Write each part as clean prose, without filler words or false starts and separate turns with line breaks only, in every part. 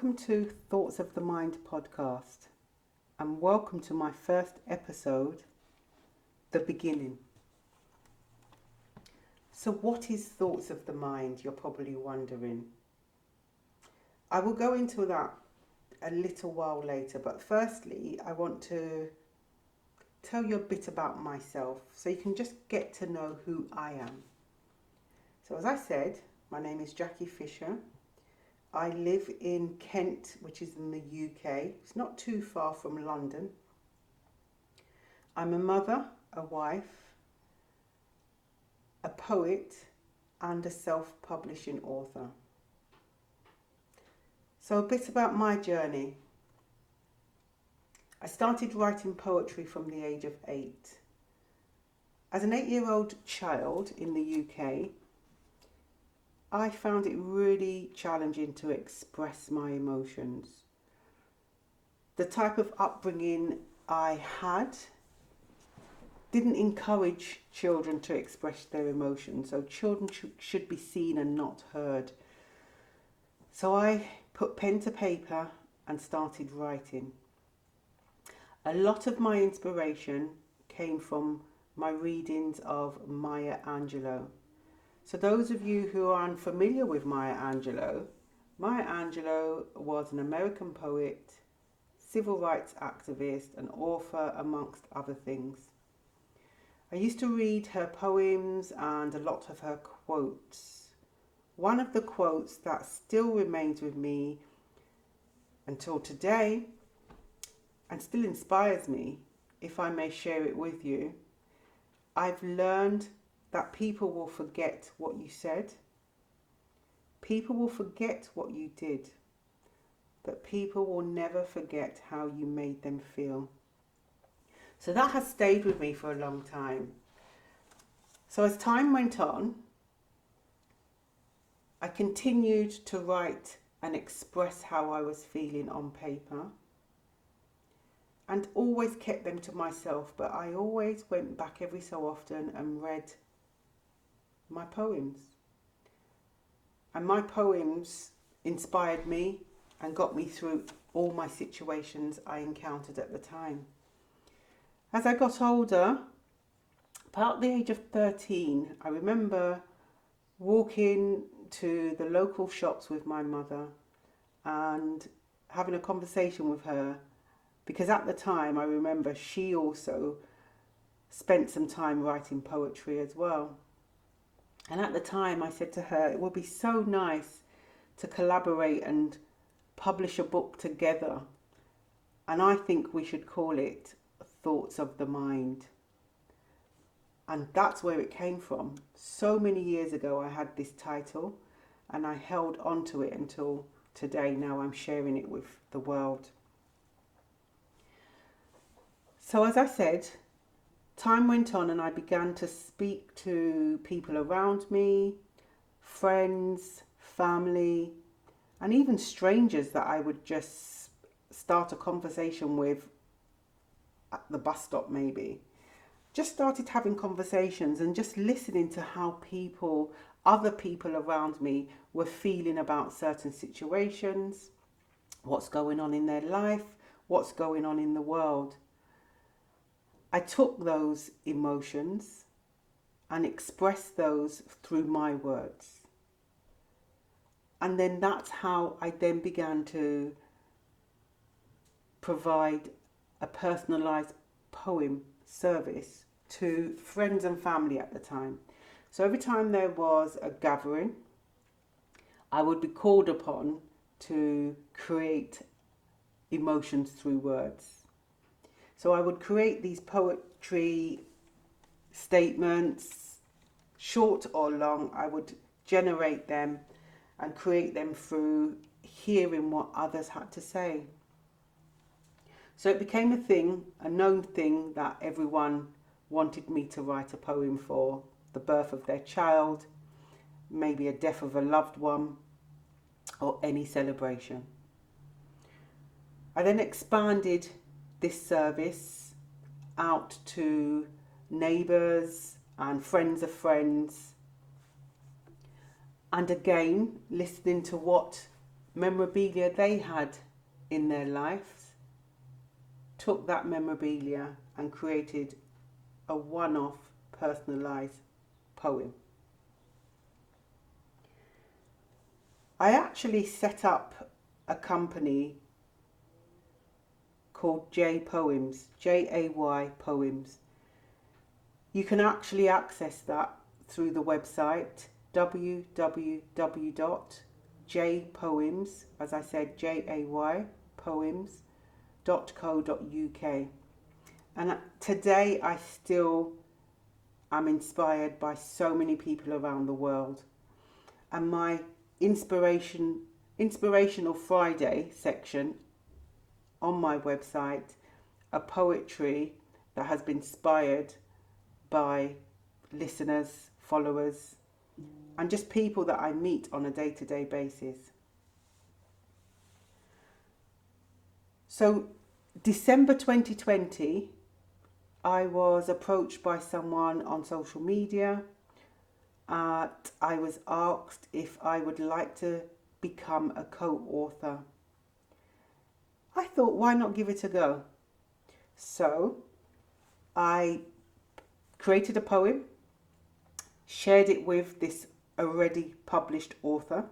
Welcome to Thoughts of the Mind podcast, and welcome to my first episode, The Beginning. So what is Thoughts of the Mind, you're probably wondering. I will go into that a little while later, but firstly I want to tell you a bit about myself so you can just get to know who I am. So as I said, my name is Jackie Fisher. I live in Kent, which is in the UK. It's not too far from London. I'm a mother, a wife, a poet, and a self-publishing author. So a bit about my journey. I started writing poetry from the age of 8. As an 8-year-old child in the UK, I found it really challenging to express my emotions. The type of upbringing I had didn't encourage children to express their emotions, so children should be seen and not heard. So I put pen to paper and started writing. A lot of my inspiration came from my readings of Maya Angelou. So those of you who are unfamiliar with Maya Angelou was an American poet, civil rights activist, and author, amongst other things. I used to read her poems and a lot of her quotes. One of the quotes that still remains with me until today and still inspires me, if I may share it with you, I've learned that people will forget what you said. People will forget what you did. But people will never forget how you made them feel. So that has stayed with me for a long time. So as time went on, I continued to write and express how I was feeling on paper, and always kept them to myself, but I always went back every so often and read my poems. And my poems inspired me and got me through all my situations I encountered at the time. As I got older, about the age of 13, I remember walking to the local shops with my mother and having a conversation with her, because at the time I remember she also spent some time writing poetry as well. And at the time I said to her, it would be so nice to collaborate and publish a book together. And I think we should call it Thoughts of the Mind. And that's where it came from. So many years ago I had this title and I held on to it until today. Now I'm sharing it with the world. So as I said, time went on and I began to speak to people around me, friends, family, and even strangers that I would just start a conversation with at the bus stop maybe. Just started having conversations and just listening to how other people around me were feeling about certain situations, what's going on in their life, what's going on in the world. I took those emotions and expressed those through my words. And then that's how I then began to provide a personalised poem service to friends and family at the time. So every time there was a gathering, I would be called upon to create emotions through words. So I would create these poetry statements, short or long. I would generate them and create them through hearing what others had to say. So it became a thing, a known thing, that everyone wanted me to write a poem for the birth of their child, maybe a death of a loved one, or any celebration. I then expanded this service out to neighbours and friends of friends, and again listening to what memorabilia they had in their lives, took that memorabilia and created a one-off personalised poem. I actually set up a company called J Poems, Jay Poems. You can actually access that through the website www.jpoems, as I said, Jay poems.co.uk. And today I still am inspired by so many people around the world. And my Inspirational Friday section on my website are poetry that has been inspired by listeners, followers, and just people that I meet on a day-to-day basis. So December 2020, I was approached by someone on social media. I was asked if I would like to become a co-author. I thought, why not give it a go? So I created a poem, shared it with this already published author,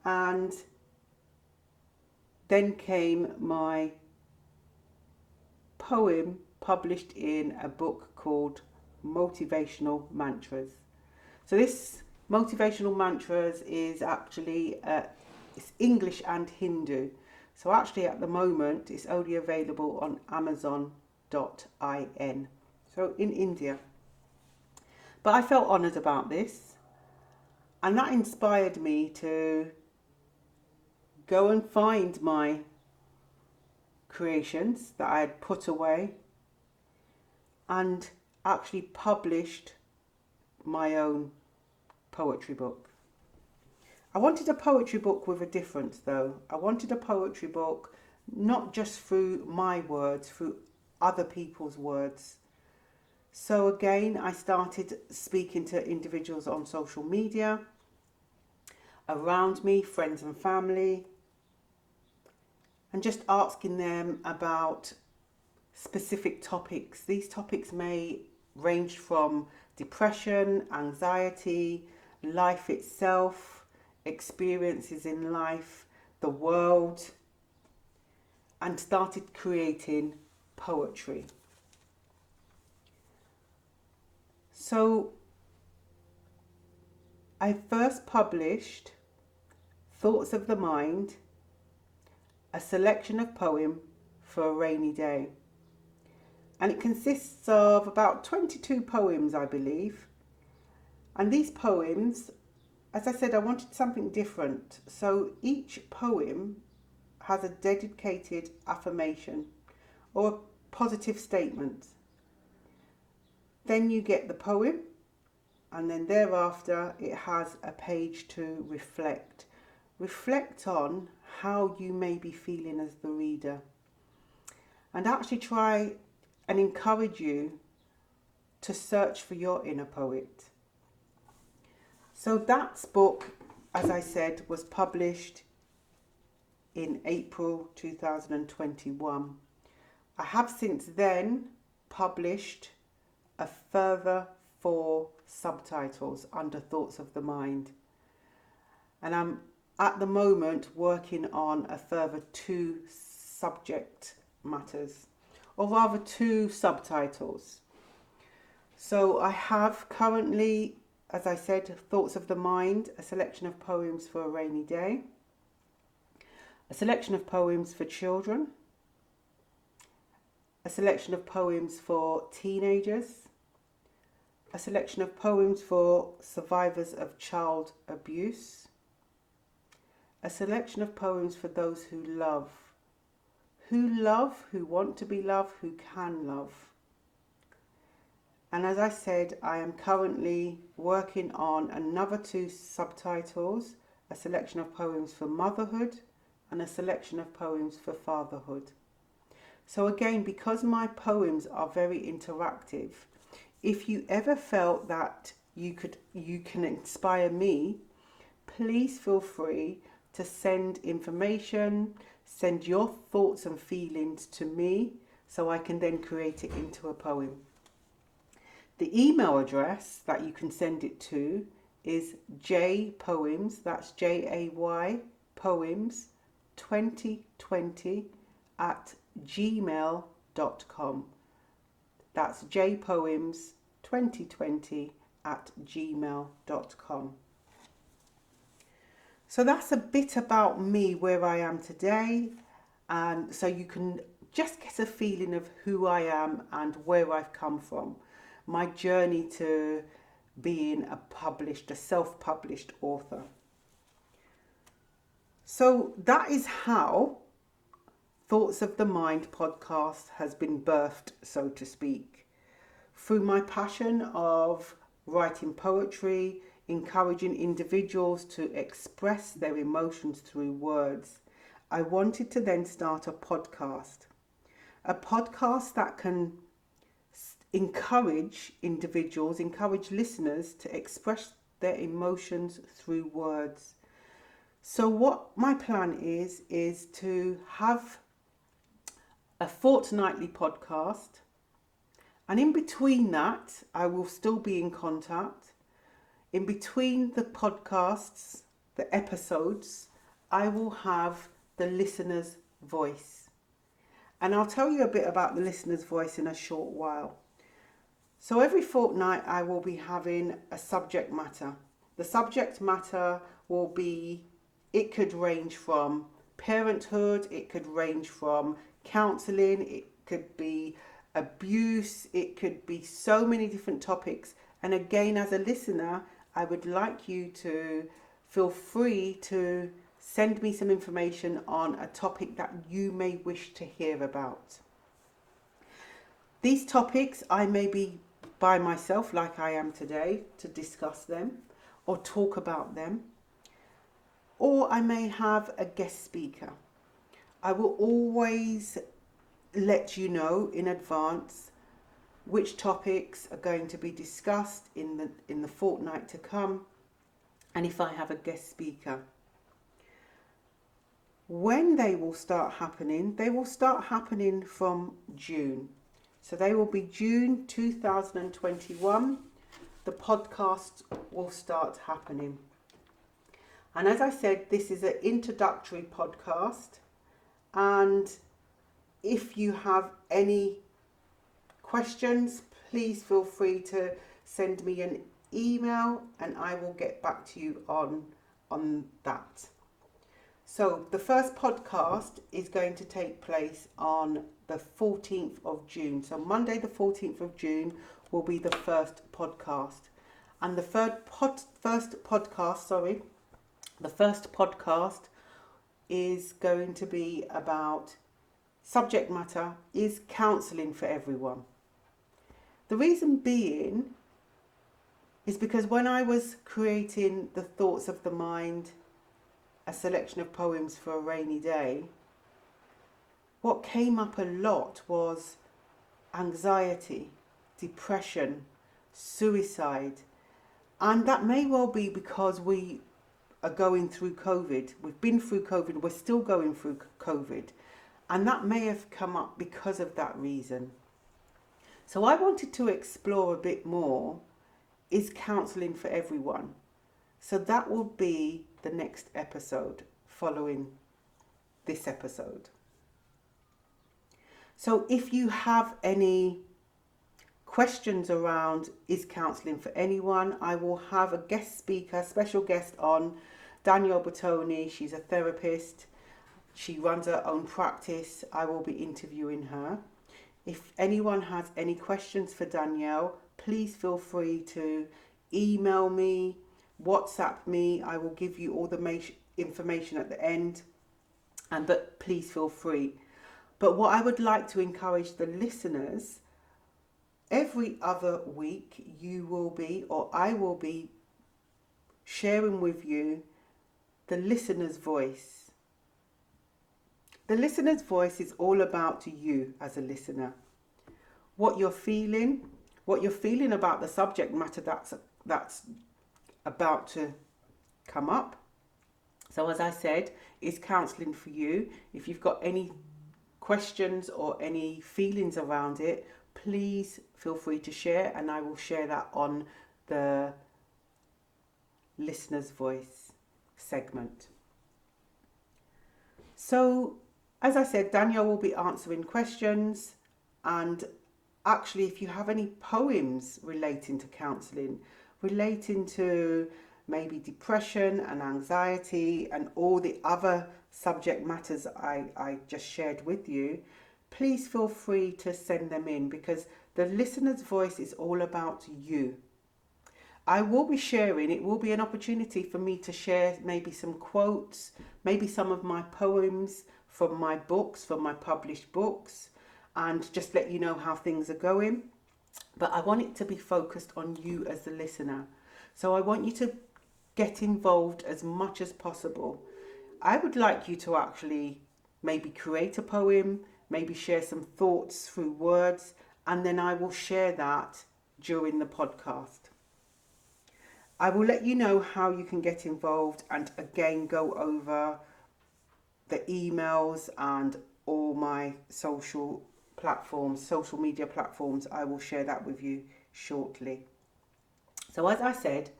and then came my poem published in a book called Motivational Mantras. So this Motivational Mantras is actually it's English and Hindu. So actually at the moment it's only available on Amazon.in, so in India. But I felt honoured about this, and that inspired me to go and find my creations that I had put away and actually published my own poetry book. I wanted a poetry book with a difference though. I wanted a poetry book not just through my words, through other people's words. So again, I started speaking to individuals on social media, around me, friends and family, and just asking them about specific topics. These topics may range from depression, anxiety, life itself, experiences in life, the world, and started creating poetry. So I first published Thoughts of the Mind, a selection of poem for a rainy day. And it consists of about 22 poems, I believe. And these poems, as I said, I wanted something different. So each poem has a dedicated affirmation or a positive statement. Then you get the poem, and then thereafter it has a page to reflect. Reflect on how you may be feeling as the reader, and actually try and encourage you to search for your inner poet. So that book, as I said, was published in April 2021. I have since then published a further 4 subtitles under Thoughts of the Mind. And I'm at the moment working on a further 2 subject matters, or rather 2 subtitles. So I have currently, as I said, Thoughts of the Mind, a selection of poems for a rainy day, a selection of poems for children, a selection of poems for teenagers, a selection of poems for survivors of child abuse, a selection of poems for those who love, who want to be loved, who can love. And as I said, I am currently working on another 2 subtitles, a selection of poems for motherhood and a selection of poems for fatherhood. So again, because my poems are very interactive, if you ever felt that you can inspire me, please feel free to send information, send your thoughts and feelings to me so I can then create it into a poem. The email address that you can send it to is jpoems, that's Jay poems 2020 at gmail.com. That's jpoems 2020 at gmail.com. So that's a bit about me, where I am today, and so you can just get a feeling of who I am and where I've come from. My journey to being a self-published author. So that is how Thoughts of the Mind podcast has been birthed, so to speak, through my passion of writing poetry, encouraging individuals to express their emotions through words. I wanted to then start a podcast that can encourage individuals, encourage listeners to express their emotions through words. So what my plan is to have a fortnightly podcast, and in between that I will still be in contact. In between the podcasts, the episodes, I will have the listener's voice. And I'll tell you a bit about the listener's voice in a short while. So every fortnight I will be having a subject matter. The subject matter will be, it could range from parenthood, it could range from counselling, it could be abuse, it could be so many different topics. And again, as a listener, I would like you to feel free to send me some information on a topic that you may wish to hear about. These topics I may be by myself, like I am today, to discuss them or talk about them, or I may have a guest speaker. I will always let you know in advance which topics are going to be discussed in the fortnight to come, and if I have a guest speaker. When they will start happening from June. So they will be June 2021. The podcast will start happening. And as I said, this is an introductory podcast. And if you have any questions, please feel free to send me an email and I will get back to you on that. So the first podcast is going to take place on the 14th of June. So Monday the 14th of June will be the first podcast. And the first podcast is going to be about, subject matter is counselling for everyone. The reason being is because when I was creating the Thoughts of the Mind, a selection of poems for a rainy day, what came up a lot was anxiety, depression, suicide. And that may well be because we are going through COVID. We've been through COVID, we're still going through COVID. And that may have come up because of that reason. So I wanted to explore a bit more, is counselling for everyone? So that will be the next episode following this episode. So if you have any questions around is counselling for anyone, I will have a guest speaker, special guest on, Danielle Bottoni. She's a therapist. She runs her own practice. I will be interviewing her. If anyone has any questions for Danielle, please feel free to email me, WhatsApp me. I will give you all the information at the end. But please feel free. But what I would like to encourage the listeners, every other week I will be sharing with you the listener's voice. The listener's voice is all about you as a listener. What you're feeling about the subject matter that's about to come up. So as I said, it's counselling for you. If you've got any questions or any feelings around it, please feel free to share, and I will share that on the listener's voice segment. So as I said, Danielle will be answering questions, and actually if you have any poems relating to counselling, relating to maybe depression and anxiety and all the other subject matters I just shared with you, please feel free to send them in, because the listener's voice is all about you. I will be sharing, it will be an opportunity for me to share maybe some quotes, maybe some of my poems from my books, from my published books, and just let you know how things are going. But I want it to be focused on you as the listener. So I want you to get involved as much as possible. I would like you to actually maybe create a poem, maybe share some thoughts through words, and then I will share that during the podcast. I will let you know how you can get involved, and again go over the emails and all my social media platforms. I will share that with you shortly. So as I said,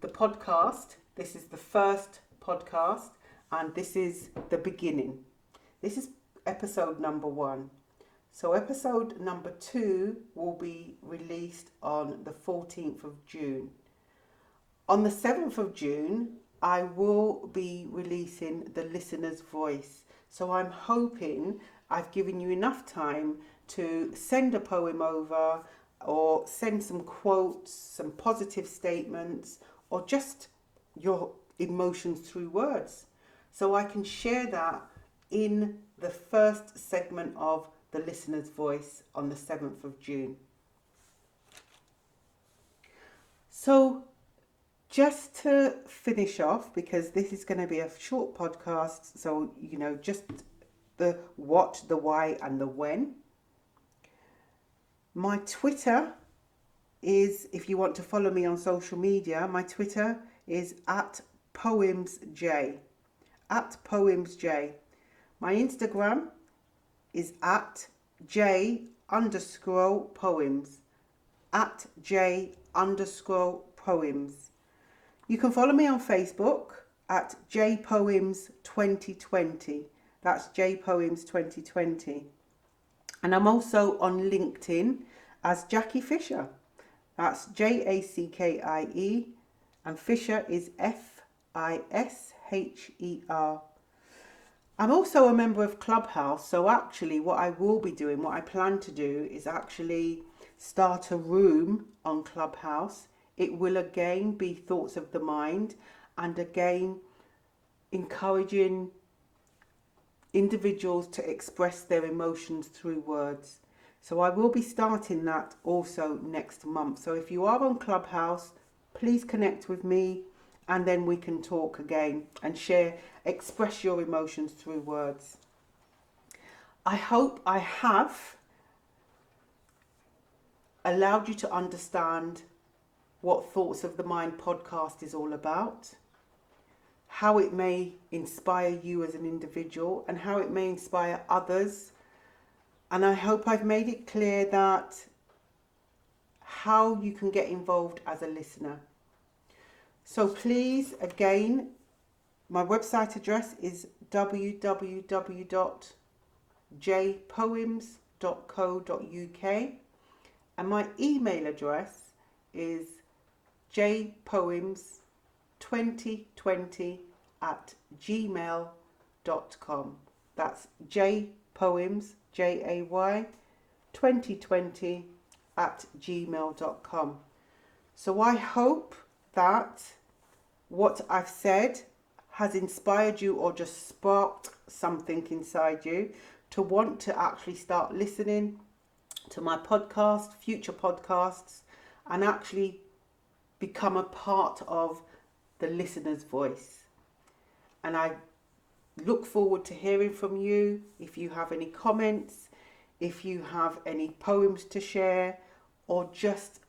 the podcast, this is the first podcast, and this is the beginning. This is episode number 1. So episode number 2 will be released on the 14th of June. On the 7th of June, I will be releasing the listener's voice. So I'm hoping I've given you enough time to send a poem over, or send some quotes, some positive statements, or just your emotions through words. So I can share that in the first segment of the listener's voice on the 7th of June. So just to finish off, because this is going to be a short podcast, so just the what, the why and the when. My Twitter is, if you want to follow me on social media, my Twitter is @poemsj. @poemsj. My Instagram is @j_poems. @j_poems. You can follow me on Facebook at jpoems2020. That's jpoems2020. And I'm also on LinkedIn as Jackie Fisher. That's JACKIE, and Fisher is FISHER. I'm also a member of Clubhouse, so actually what I will be doing, what I plan to do, is actually start a room on Clubhouse. It will again be thoughts of the mind, and again encouraging individuals to express their emotions through words. So I will be starting that also next month. So if you are on Clubhouse, please connect with me, and then we can talk again and express your emotions through words. I hope I have allowed you to understand what Thoughts of the Mind podcast is all about, how it may inspire you as an individual, and how it may inspire others. And I hope I've made it clear that how you can get involved as a listener. So please, again, my website address is www.jpoems.co.uk, and my email address is jpoems2020@gmail.com. That's jpoems, JAY, 2020@gmail.com. So I hope that what I've said has inspired you, or just sparked something inside you to want to actually start listening to my podcast, future podcasts, and actually become a part of the listener's voice. And I look forward to hearing from you. If you have any comments, if you have any poems to share, or just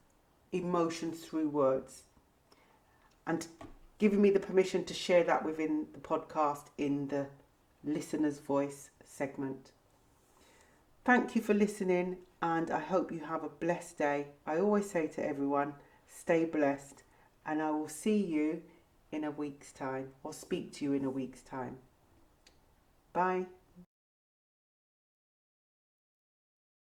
emotions through words. And giving me the permission to share that within the podcast in the listener's voice segment. Thank you for listening, and I hope you have a blessed day. I always say to everyone, stay blessed, and I will see you in a week's time, or speak to you in a week's time. Bye.